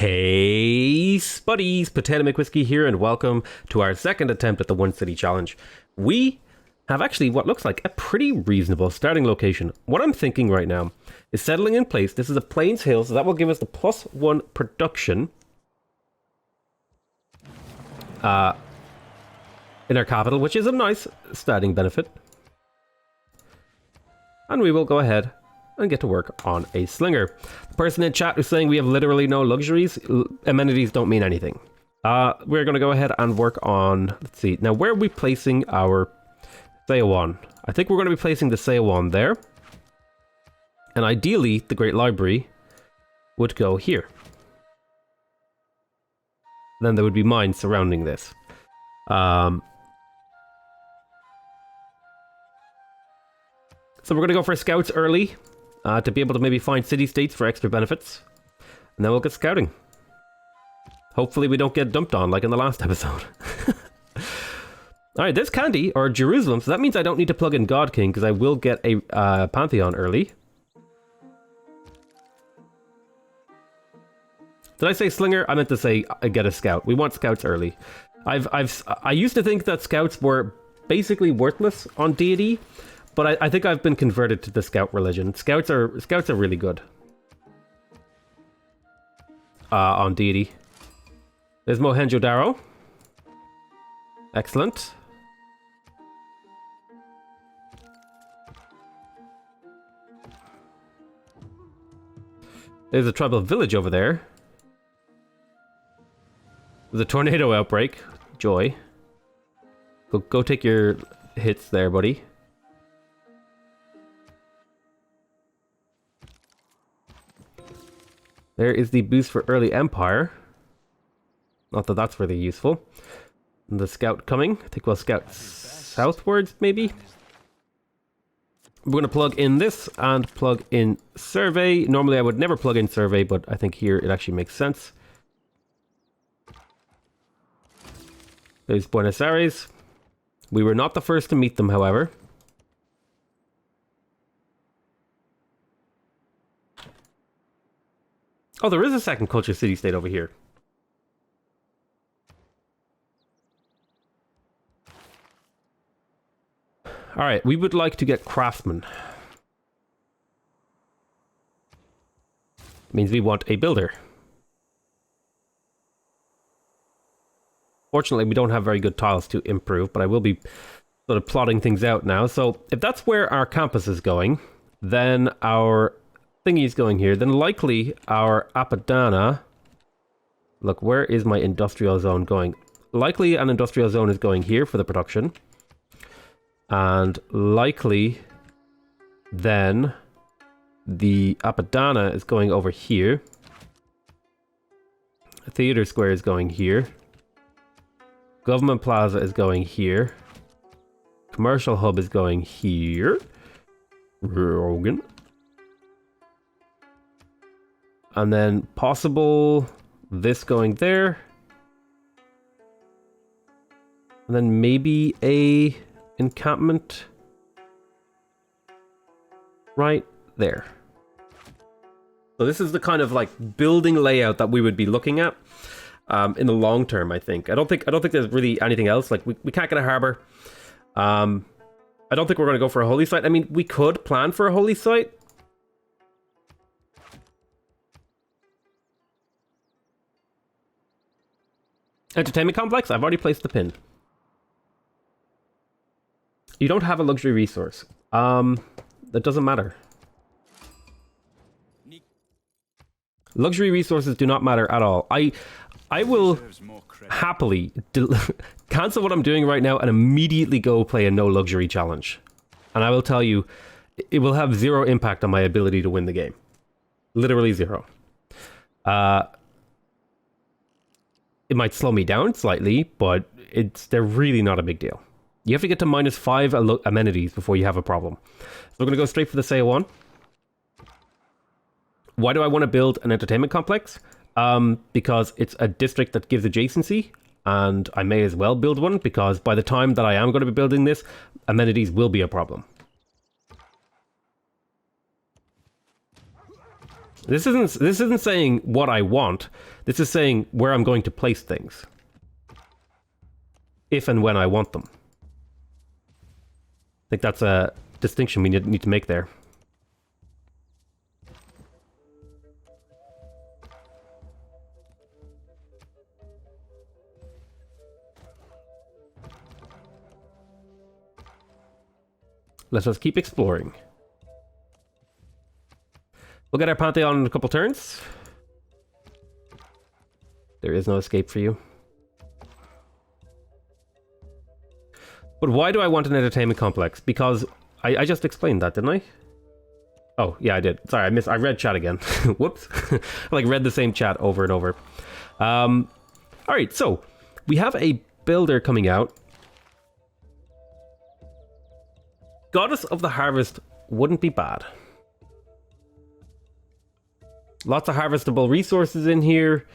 Hey, Spuddies, Potato McWhiskey here, and welcome to our second attempt at the One City Challenge. We have actually what looks like a pretty reasonable starting location. What I'm thinking right now is settling in place. This is a Plains Hill, so that will give us the +1 production in our capital, which is a nice starting benefit. And we will go ahead and get to work on a slinger. The person in chat is saying we have literally no luxuries. Amenities don't mean anything. We're going to go ahead and work on, let's see, now where are we placing our Seowon? I think we're going to be placing the Seowon there. And ideally, the Great Library would go here. Then there would be mines surrounding this. So we're going to go for scouts early. To be able to maybe find city-states for extra benefits. And then we'll get scouting. Hopefully we don't get dumped on like in the last episode. Alright, there's Candy, or Jerusalem, so that means I don't need to plug in God King, because I will get a Pantheon early. Did I say Slinger? I meant to say get a Scout. We want Scouts early. I used to think that Scouts were basically worthless on Deity, but I think I've been converted to the Scout religion. Scouts are really good. On Deity. There's Mohenjo-Daro. Excellent. There's a tribal village over there. There's a tornado outbreak. Joy. Go take your hits there, buddy. There is the boost for early Empire. Not that that's really useful. And the scout coming. I think we'll scout southwards, maybe. We're going to plug in this and plug in survey. Normally I would never plug in survey, but I think here it actually makes sense. There's Buenos Aires. We were not the first to meet them, however. Oh, there is a second culture city-state over here. Alright, we would like to get craftsmen. Means we want a builder. Fortunately, we don't have very good tiles to improve, but I will be sort of plotting things out now. So, if that's where our campus is going, then our thingy's going here, then likely our Apadana. Look, where is my industrial zone going? Likely an industrial zone is going here for the production. And likely then the Apadana is going over here. Theater Square is going here. Government Plaza is going here. Commercial Hub is going here. Rogan. And then possible this going there. And then maybe a encampment right there. So this is the kind of like building layout that we would be looking at in the long term, I think. I don't think there's really anything else. Like we can't get a harbor. I don't think we're going to go for a holy site. I mean, we could plan for a holy site. Entertainment complex? I've already placed the pin. You don't have a luxury resource. That doesn't matter. Luxury resources do not matter at all. I will happily cancel what I'm doing right now and immediately go play a no luxury challenge. And I will tell you, it will have zero impact on my ability to win the game. Literally zero. It might slow me down slightly, but they're really not a big deal. You have to get to -5 amenities before you have a problem. So we're going to go straight for the Seowon. Why do I want to build an entertainment complex? Because it's a district that gives adjacency, and I may as well build one, because by the time that I am going to be building this, amenities will be a problem. This isn't saying what I want. This is saying where I'm going to place things. If and when I want them. I think that's a distinction we need to make there. Let us keep exploring. We'll get our Pantheon in a couple turns. There is no escape for you. But why do I want an entertainment complex? Because I just explained that, didn't I? Oh, yeah, I did. Sorry, I read chat again. Whoops. I like read the same chat over and over. Alright, so we have a builder coming out. Goddess of the Harvest wouldn't be bad. Lots of harvestable resources in here.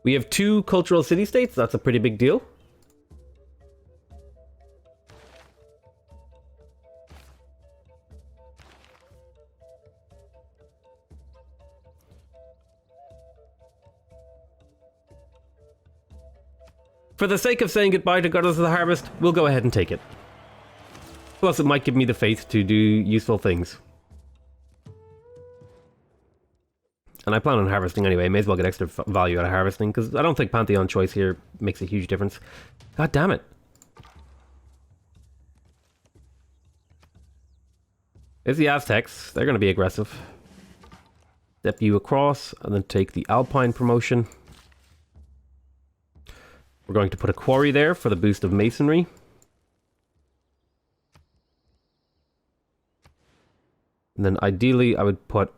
We have 2 cultural city-states. That's a pretty big deal. For the sake of saying goodbye to Goddess of the Harvest, we'll go ahead and take it. Plus, it might give me the faith to do useful things. And I plan on harvesting anyway. May as well get extra value out of harvesting, because I don't think Pantheon choice here makes a huge difference. God damn it. There's the Aztecs. They're going to be aggressive. Step you across, and then take the Alpine promotion. We're going to put a quarry there for the boost of masonry. And then ideally I would put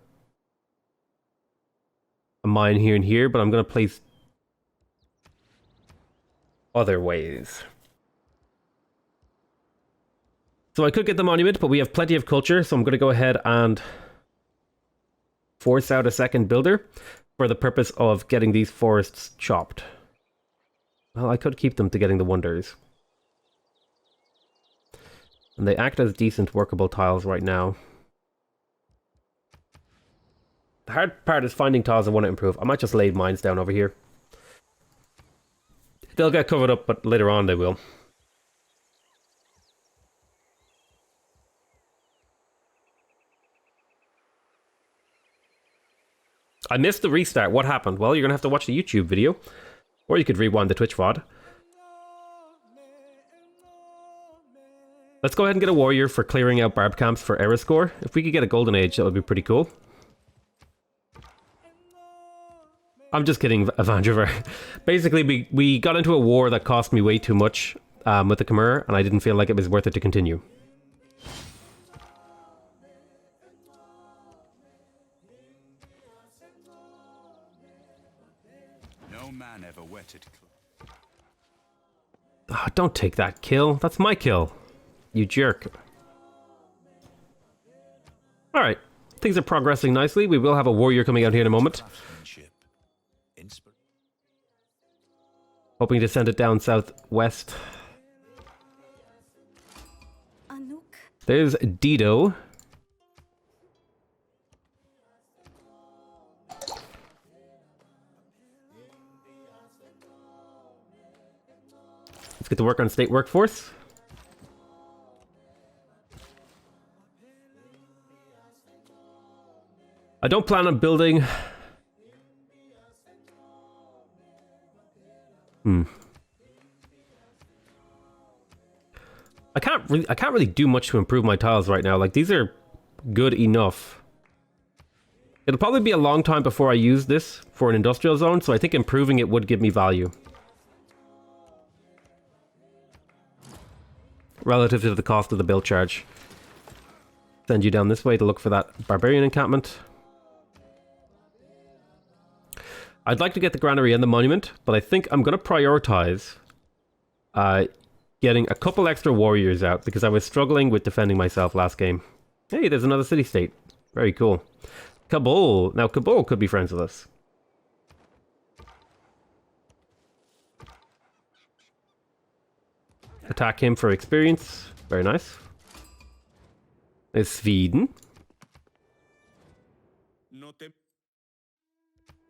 a mine here and here, but I'm going to place other ways. So I could get the monument, but we have plenty of culture, so I'm going to go ahead and force out a second builder for the purpose of getting these forests chopped. Well, I could keep them to getting the wonders. And they act as decent workable tiles right now. The hard part is finding tiles I want to improve. I might just lay mines down over here. They'll get covered up, but later on they will. I missed the restart. What happened? Well, you're going to have to watch the YouTube video. Or you could rewind the Twitch VOD. Let's go ahead and get a warrior for clearing out barb camps for era score. If we could get a golden age, that would be pretty cool. I'm just kidding, Evandriver. Basically, we got into a war that cost me way too much with the Khmer, and I didn't feel like it was worth it to continue. Oh, don't take that kill. That's my kill. You jerk. Alright. Things are progressing nicely. We will have a warrior coming out here in a moment. Hoping to send it down southwest. There's Dido. Let's get to work on state workforce. I don't plan on building... I can't really do much to improve my tiles right now. Like, these are good enough. It'll probably be a long time before I use this for an industrial zone, so I think improving it would give me value. Relative to the cost of the build charge. Send you down this way to look for that barbarian encampment. I'd like to get the granary and the monument, but I think I'm going to prioritize getting a couple extra warriors out because I was struggling with defending myself last game. Hey, there's another city-state. Very cool. Kabul. Now, Kabul could be friends with us. Attack him for experience. Very nice. There's Sweden.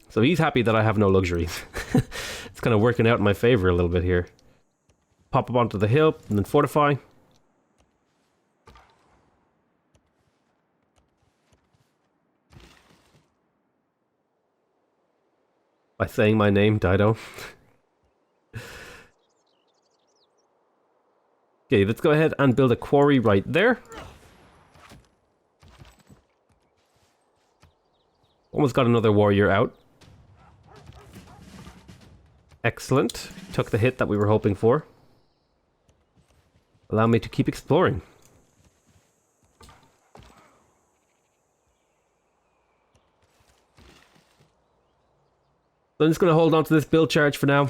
So he's happy that I have no luxuries. It's kind of working out in my favor a little bit here. Pop up onto the hill and then fortify. By saying my name, Dido. Okay, let's go ahead and build a quarry right there. Almost got another warrior out. Excellent. Took the hit that we were hoping for. Allow me to keep exploring. So I'm just going to hold on to this build charge for now.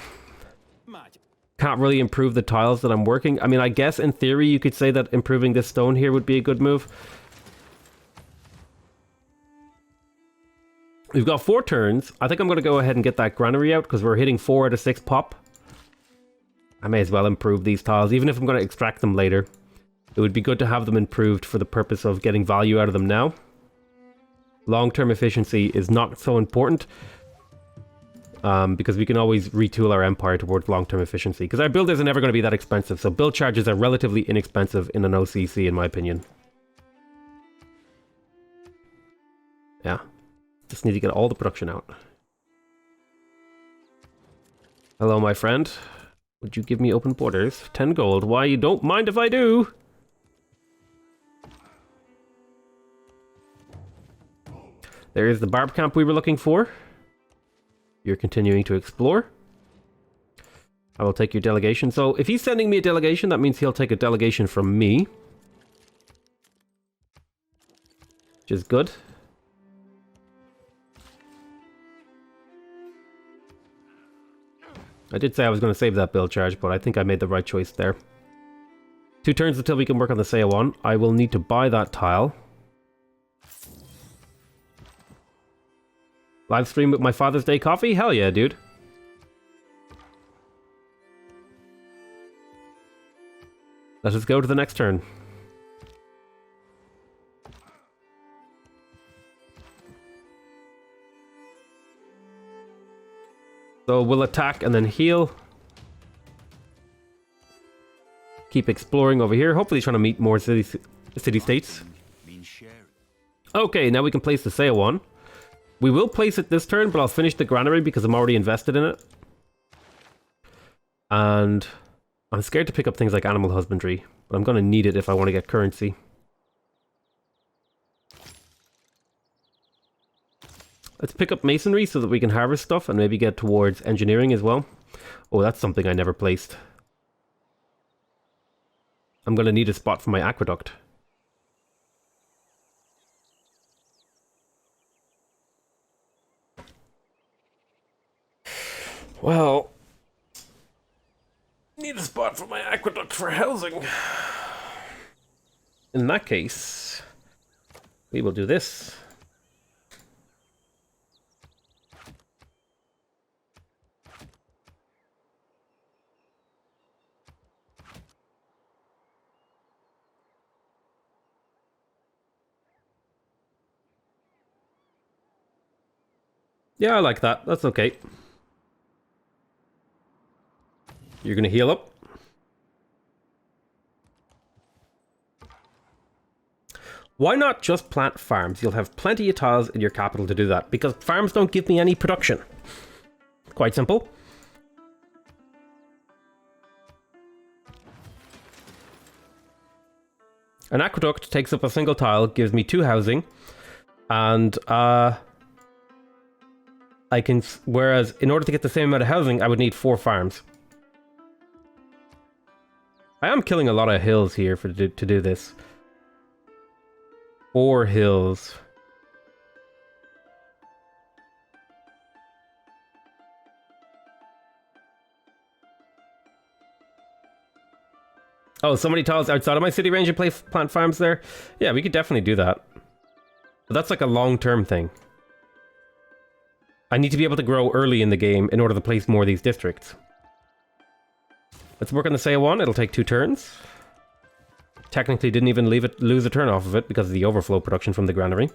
Can't really improve the tiles that I'm working. I mean, I guess in theory you could say that improving this stone here would be a good move. We've got 4 turns. I think I'm going to go ahead and get that granary out because we're hitting 4 out of 6 pop. I may as well improve these tiles, even if I'm going to extract them later. It would be good to have them improved for the purpose of getting value out of them now. Long-term efficiency is not so important. Because we can always retool our empire towards long-term efficiency. Because our builders are never going to be that expensive, so build charges are relatively inexpensive in an OCC, in my opinion. Yeah. Just need to get all the production out. Hello, my friend. Would you give me open borders? 10 gold. Why, you don't mind if I do? There is the barb camp we were looking for. You're continuing to explore. I will take your delegation. So if he's sending me a delegation, that means he'll take a delegation from me. Which is good. I did say I was going to save that build charge, but I think I made the right choice there. 2 turns until we can work on the Seiya one. I will need to buy that tile. Live stream with my Father's Day coffee? Hell yeah, dude. Let us go to the next turn. So we'll attack and then heal. Keep exploring over here. Hopefully trying to meet more city-states. Okay, now we can place the Seiya one. We will place it this turn, but I'll finish the granary because I'm already invested in it. And I'm scared to pick up things like animal husbandry, but I'm going to need it if I want to get currency. Let's pick up masonry so that we can harvest stuff and maybe get towards engineering as well. Oh, that's something I never placed. I'm going to need a spot for my aqueduct. Well, need a spot for my aqueduct for housing. In that case, we will do this. Yeah, I like that. That's okay. You're going to heal up. Why not just plant farms? You'll have plenty of tiles in your capital to do that, because farms don't give me any production. Quite simple. An aqueduct takes up a single tile, gives me 2 housing, and whereas in order to get the same amount of housing, I would need 4 farms. I am killing a lot of hills here to do this. 4 hills. Oh, so many tiles outside of my city range and plant farms there? Yeah, we could definitely do that. But that's like a long-term thing. I need to be able to grow early in the game in order to place more of these districts. Let's work on the Saya one. It'll take 2 turns. Technically didn't even lose a turn off of it because of the overflow production from the granary.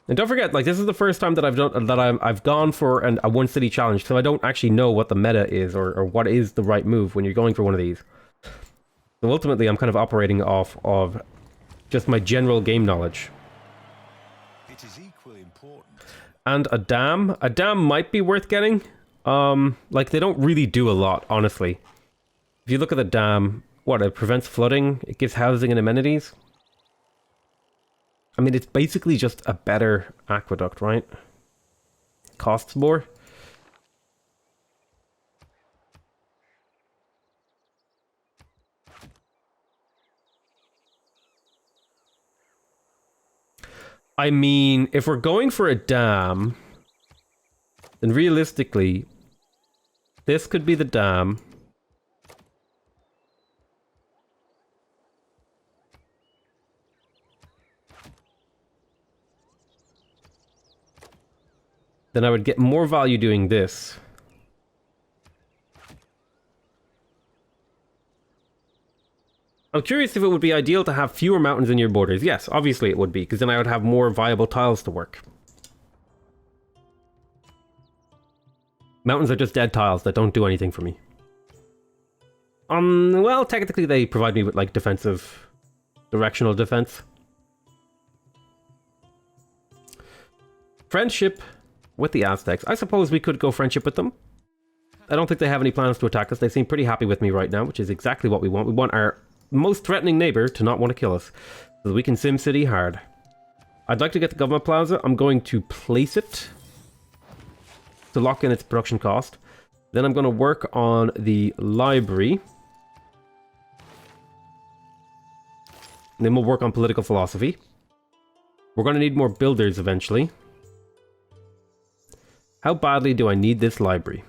And don't forget, like, this is the first time that I've gone for a one city challenge, so I don't actually know what the meta is or what is the right move when you're going for one of these. So ultimately, I'm kind of operating off of just my general game knowledge. It is equally important. And a dam. A dam might be worth getting. Like, they don't really do a lot, honestly. If you look at the dam, what, it prevents flooding, it gives housing and amenities. I mean, it's basically just a better aqueduct, right? Costs more. I mean, if we're going for a dam, then realistically, this could be the dam. Then I would get more value doing this. I'm curious if it would be ideal to have fewer mountains in your borders. Yes, obviously it would be, because then I would have more viable tiles to work. Mountains are just dead tiles that don't do anything for me. Well, technically they provide me with, like, defensive, directional defense. Friendship with the Aztecs. I suppose we could go friendship with them. I don't think they have any plans to attack us. They seem pretty happy with me right now, which is exactly what we want. We want our most threatening neighbor to not want to kill us, so that we can sim city hard. I'd like to get the government plaza. I'm going to place it to lock in its production cost. Then I'm going to work on the library. And then we'll work on political philosophy. We're going to need more builders eventually. How badly do I need this library?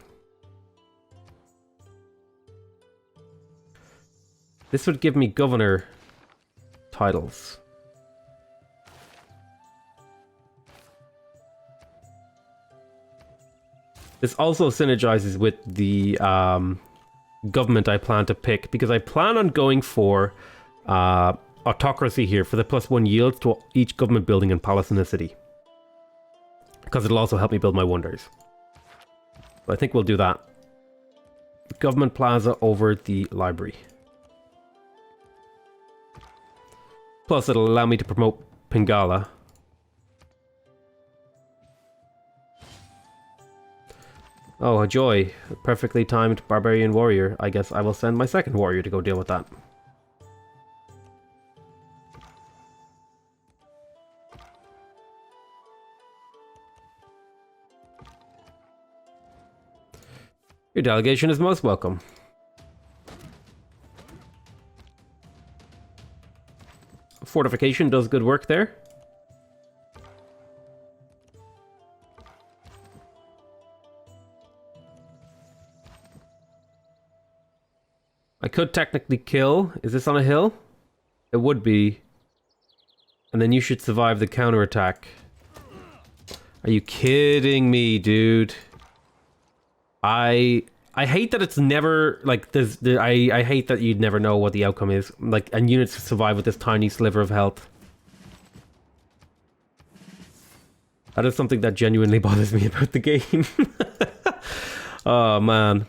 This would give me governor titles. This also synergizes with the government I plan to pick, because I plan on going for autocracy here for the +1 yield to each government building and palace in the city. Because it'll also help me build my wonders. So I think we'll do that. Government plaza over the library. Plus it'll allow me to promote Pingala. Oh, a joy. A perfectly timed barbarian warrior. I guess I will send my second warrior to go deal with that. Your delegation is most welcome. Fortification does good work there. I could technically kill. Is this on a hill? It would be. And then you should survive the counterattack. Are you kidding me, dude? I hate that it's never, like, I hate that you'd never know what the outcome is. Like, and units survive with this tiny sliver of health. That is something that genuinely bothers me about the game. Oh, man.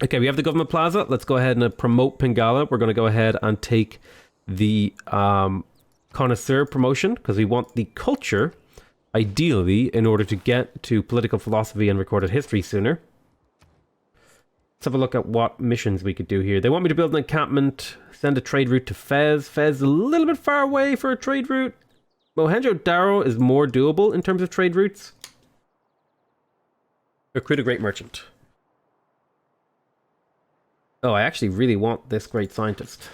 Okay, we have the government plaza. Let's go ahead and promote Pingala. We're going to go ahead and take the connoisseur promotion, because we want the culture, ideally, in order to get to political philosophy and recorded history sooner. Let's have a look at what missions we could do here. They want me to build an encampment, send a trade route to Fez. Fez is a little bit far away for a trade route. Mohenjo-Daro is more doable in terms of trade routes. Recruit a great merchant. Oh, I actually really want this great scientist.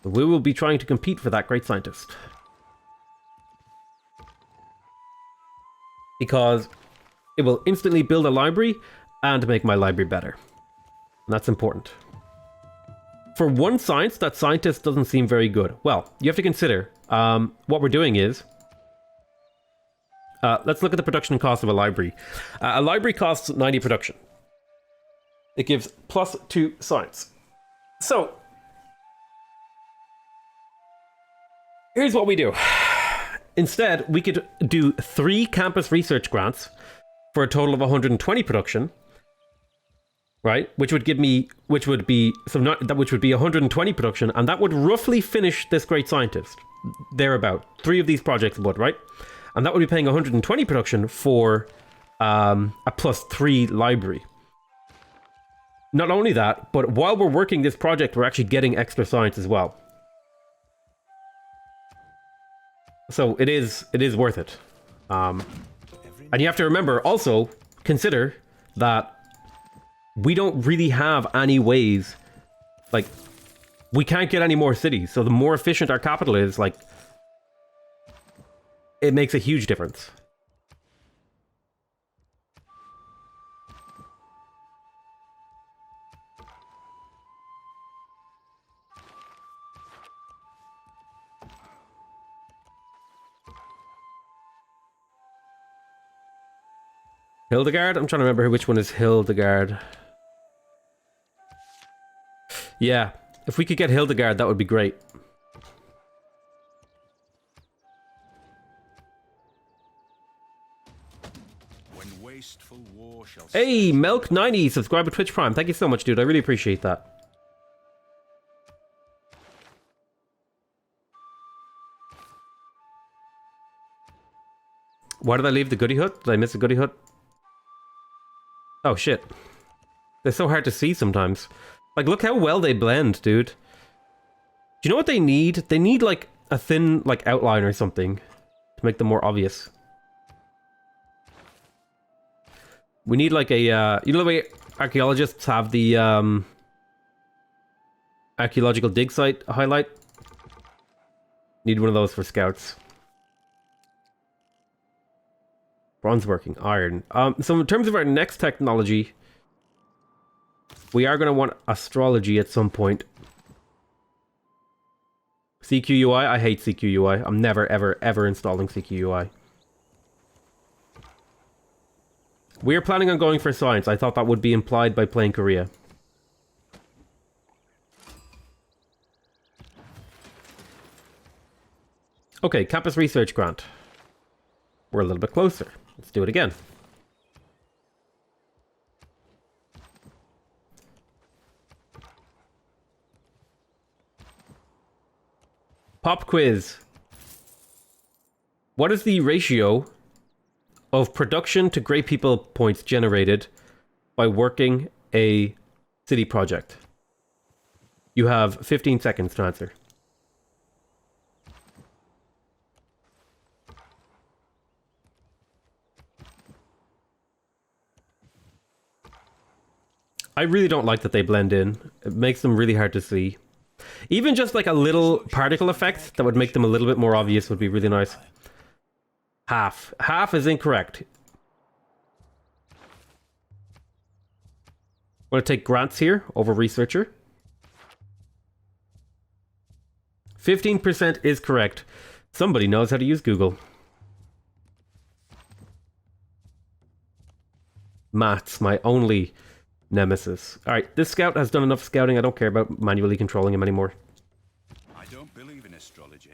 We will be trying to compete for that great scientist. Because it will instantly build a library and make my library better. And that's important. For one science, that scientist doesn't seem very good. Well, you have to consider, what we're doing is... let's look at the production cost of a library. A library costs 90 production. It gives +2 science. So, here's what we do. Instead, we could do 3 campus research grants for a total of 120 production, right? Which would be 120 production, and that would roughly finish this great scientist. Thereabout. 3 of these projects would, right? And that would be paying 120 production for a +3 library. Not only that, but while we're working this project, we're actually getting extra science as well. So it is worth it. And you have to remember, also, consider that we don't really have any ways, like, we can't get any more cities. So the more efficient our capital is, like, it makes a huge difference. Hildegard? I'm trying to remember which one is Hildegard. Yeah, if we could get Hildegard, that would be great. When wasteful war shall Hey, Melk90, subscribe to Twitch Prime. Thank you so much, dude. I really appreciate that. Why did I leave the goody hut? Did I miss a goody hut? Oh, shit. They're so hard to see sometimes. Like, look how well they blend, dude. Do you know what they need? They need, like, a thin, like, outline or something to make them more obvious. We need, like, a, you know the way archaeologists have the, archaeological dig site highlight? Need one of those for scouts. Bronze working, iron. So in terms of our next technology, we are going to want astrology at some point. CQUI? I hate CQUI. I'm never, ever, ever installing CQUI. We are planning on going for science. I thought that would be implied by playing Korea. Okay, campus research grant. We're a little bit closer. Let's do it again. Pop quiz. What is the ratio of production to great people points generated by working a city project? You have 15 seconds to answer. I really don't like that they blend in. It makes them really hard to see. Even just like a little particle effect that would make them a little bit more obvious would be really nice. Half. Half is incorrect. I'm going to take grants here over researcher. 15% is correct. Somebody knows how to use Google. Maths, my only nemesis. Alright, this scout has done enough scouting. I don't care about manually controlling him anymore. I don't believe in astrology.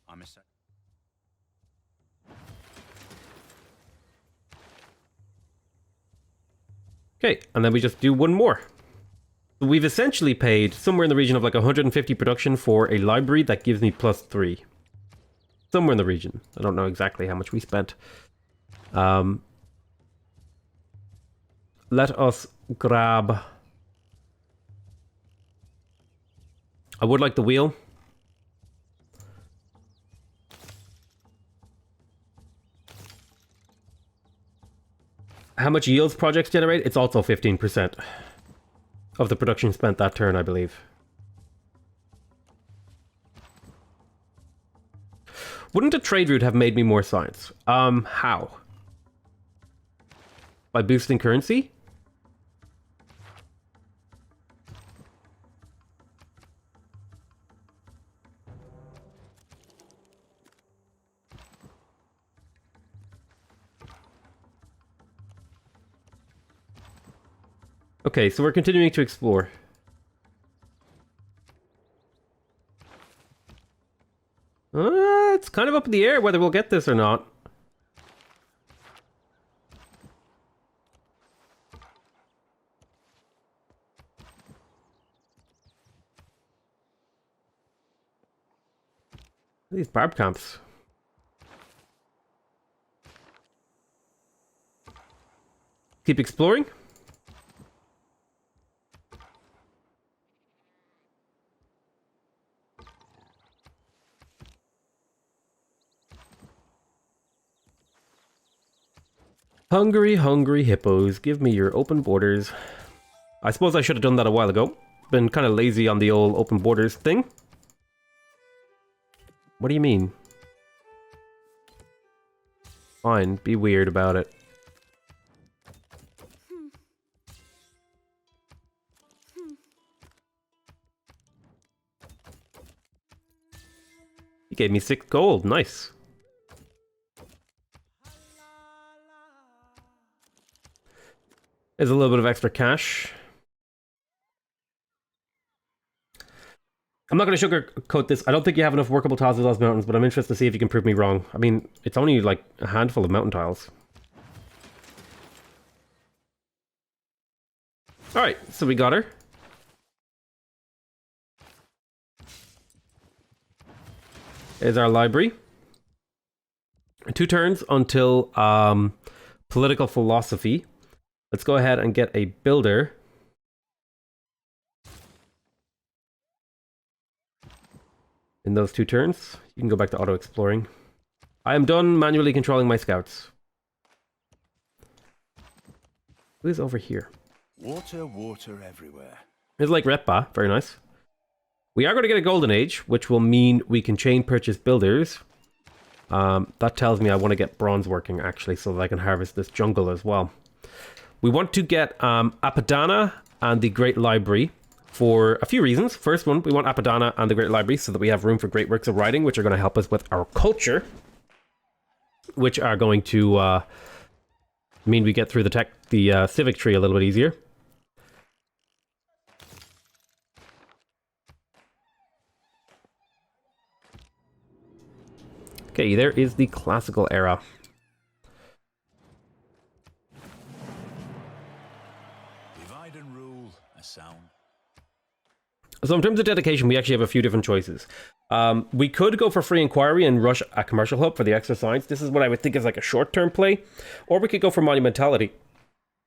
I'm a Okay, and then we just do one more. We've essentially paid somewhere in the region of like 150 production for a library that gives me +3. Somewhere in the region. I don't know exactly how much we spent. Let us grab... I would like the wheel. How much yields projects generate? It's also 15% of the production spent that turn, I believe. Wouldn't a trade route have made me more science? How? By boosting currency? Okay, so we're continuing to explore. It's kind of up in the air whether we'll get this or not. These barb camps. Keep exploring. Hungry, hungry hippos, give me your open borders. I suppose I should have done that a while ago. Been kind of lazy on the old open borders thing. What do you mean? Fine, be weird about it. He gave me 6 gold, nice. There's a little bit of extra cash. I'm not going to sugarcoat this. I don't think you have enough workable tiles with those mountains, but I'm interested to see if you can prove me wrong. I mean, it's only like a handful of mountain tiles. Alright, so we got her. There's our library. 2 turns until political philosophy. Let's go ahead and get a builder. In those 2 turns, you can go back to auto exploring. I am done manually controlling my scouts. Who is over here? Water, water everywhere. It's like Retba, very nice. We are going to get a golden age, which will mean we can chain purchase builders. That tells me I want to get bronze working actually, so that I can harvest this jungle as well. We want to get Apadana and the Great Library for a few reasons. First one, we want Apadana and the Great Library so that we have room for great works of writing, which are going to help us with our culture, which are going to mean we get through the civic tree a little bit easier. Okay, there is the classical era. Divide and rule, a sound. So in terms of dedication, we actually have a few different choices. We could go for free inquiry and rush a commercial hub for the extra science. This is what I would think is like a short-term play. Or we could go for monumentality.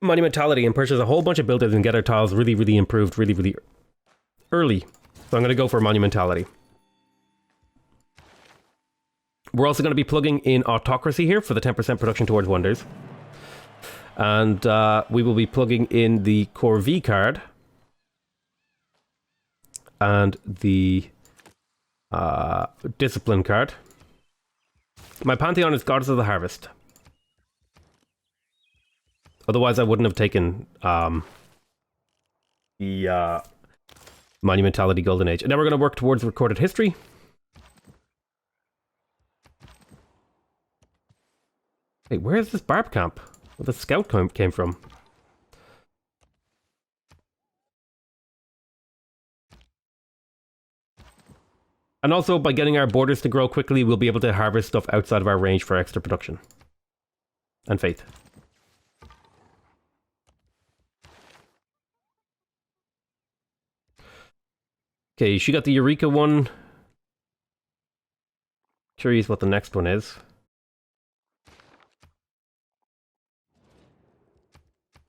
Monumentality and purchase a whole bunch of builders and get our tiles really, really improved really, really early. So I'm going to go for monumentality. We're also going to be plugging in autocracy here for the 10% production towards wonders. And we will be plugging in the core V card. And the discipline card. My pantheon is Goddess of the Harvest. Otherwise I wouldn't have taken the monumentality golden age. And now we're going to work towards recorded history. Wait, where is this barb camp? Where the scout came from? And also, by getting our borders to grow quickly, we'll be able to harvest stuff outside of our range for extra production. And faith. Okay, she got the Eureka one. Curious what the next one is.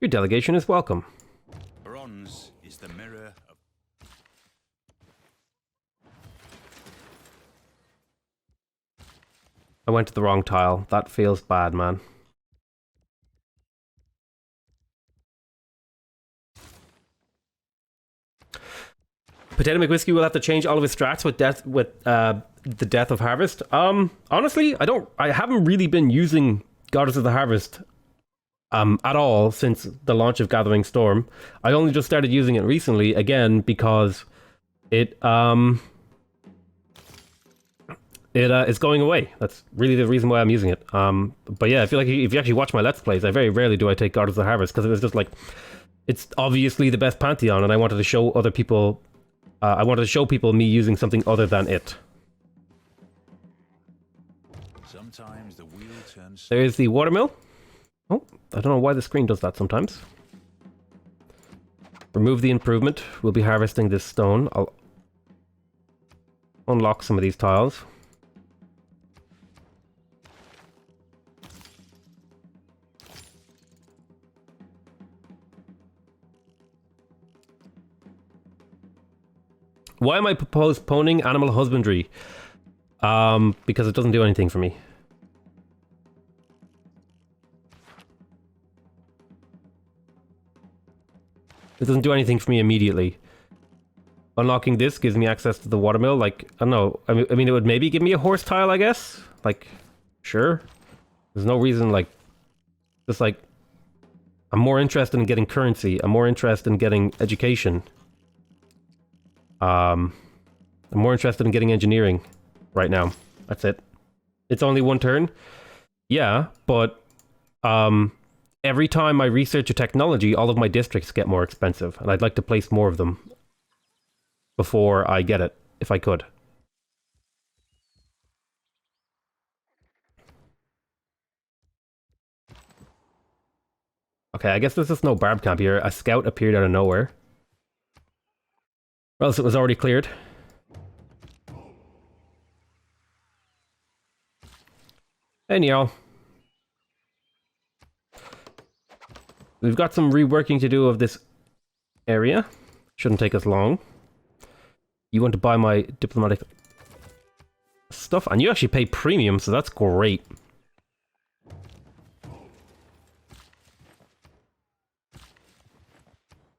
Your delegation is welcome. Bronze is the mirror of... I went to the wrong tile. That feels bad, man. Potato McWhiskey will have to change all of his strats with the death of harvest. Honestly, I haven't really been using Goddess of the Harvest at all since the launch of Gathering Storm. I only just started using it recently again because it's going away. That's really the reason why I'm using it. But yeah, I feel like if you actually watch my Let's Plays, I very rarely do I take Goddess of the Harvest because it was just like It's obviously the best Pantheon, and I wanted to show other people... I wanted to show people me using something other than it. Sometimes the wheel turns. There's the watermill. Oh, I don't know why the screen does that sometimes. Remove the improvement. We'll be harvesting this stone. I'll unlock some of these tiles. Why am I postponing animal husbandry? Because it doesn't do anything for me. It doesn't do anything for me immediately. Unlocking this gives me access to the watermill. Like, I don't know. I mean, it would maybe give me a horse tile, I guess. Like, sure. There's no reason, like... Just like... I'm more interested in getting currency. I'm more interested in getting education. I'm more interested in getting engineering right now. That's it. It's only one turn. Yeah, but every time I research a technology, all of my districts get more expensive, and I'd like to place more of them before I get it, if I could. Okay, I guess there's just no barb camp here. A scout appeared out of nowhere. Or else it was already cleared. Hey, Neil. We've got some reworking to do of this area. Shouldn't take us long. You want to buy my diplomatic stuff? And you actually pay premium, so that's great.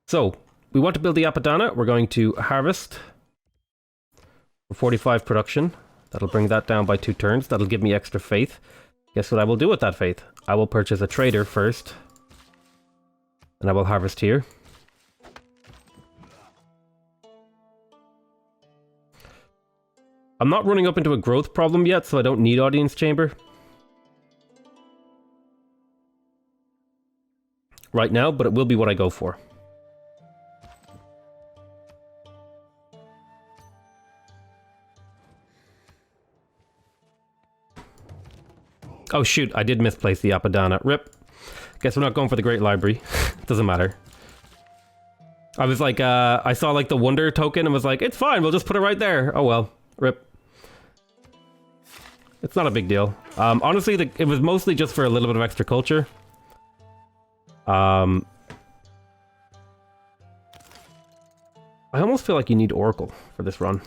So, we want to build the Apadana. We're going to harvest for 45 production. That'll bring that down by 2 turns. That'll give me extra faith. Guess what I will do with that faith? I will purchase a trader first. And I will harvest here. I'm not running up into a growth problem yet, so I don't need Audience Chamber right now, but it will be what I go for. Oh shoot, I did misplace the Apadana. Rip. Guess we're not going for the Great Library. Doesn't matter. I was like, I saw like the Wonder token and was like, it's fine, we'll just put it right there. Oh well. Rip. It's not a big deal. Honestly, it was mostly just for a little bit of extra culture. I almost feel like you need Oracle for this run.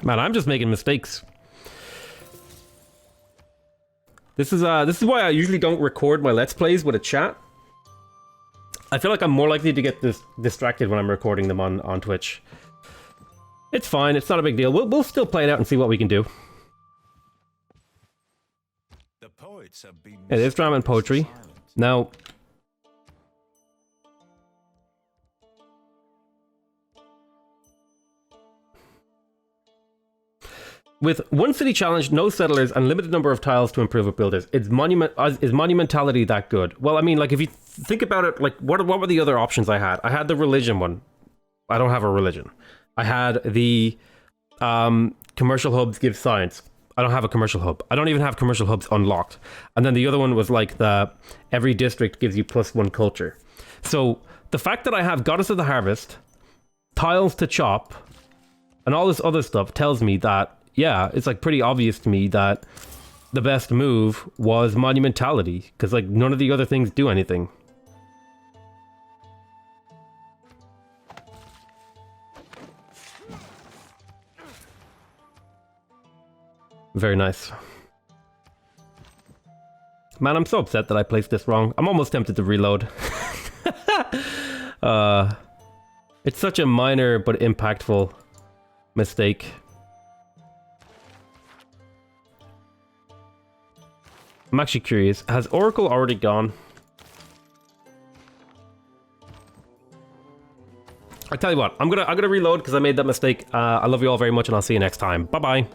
Man, I'm just making mistakes. This is why I usually don't record my Let's Plays with a chat. I feel like I'm more likely to get distracted when I'm recording them on Twitch. It's fine, it's not a big deal. We'll still play it out and see what we can do. The poets have been Yeah, there's drama and poetry. Now... With one city challenge, no settlers, and limited number of tiles to improve with builders, is monumentality that good? Well, I mean, like, if you think about it, like, what were the other options I had? I had the religion one. I don't have a religion. I had the commercial hubs give science. I don't have a commercial hub. I don't even have commercial hubs unlocked. And then the other one was like every district gives you +1 culture. So the fact that I have Goddess of the Harvest, tiles to chop, and all this other stuff tells me that, yeah, it's like pretty obvious to me that the best move was monumentality, because like none of the other things do anything. Very nice. Man, I'm so upset that I placed this wrong. I'm almost tempted to reload. It's such a minor but impactful mistake. I'm actually curious. Has Oracle already gone? I tell you what, I'm gonna reload because I made that mistake. I love you all very much, and I'll see you next time. Bye bye.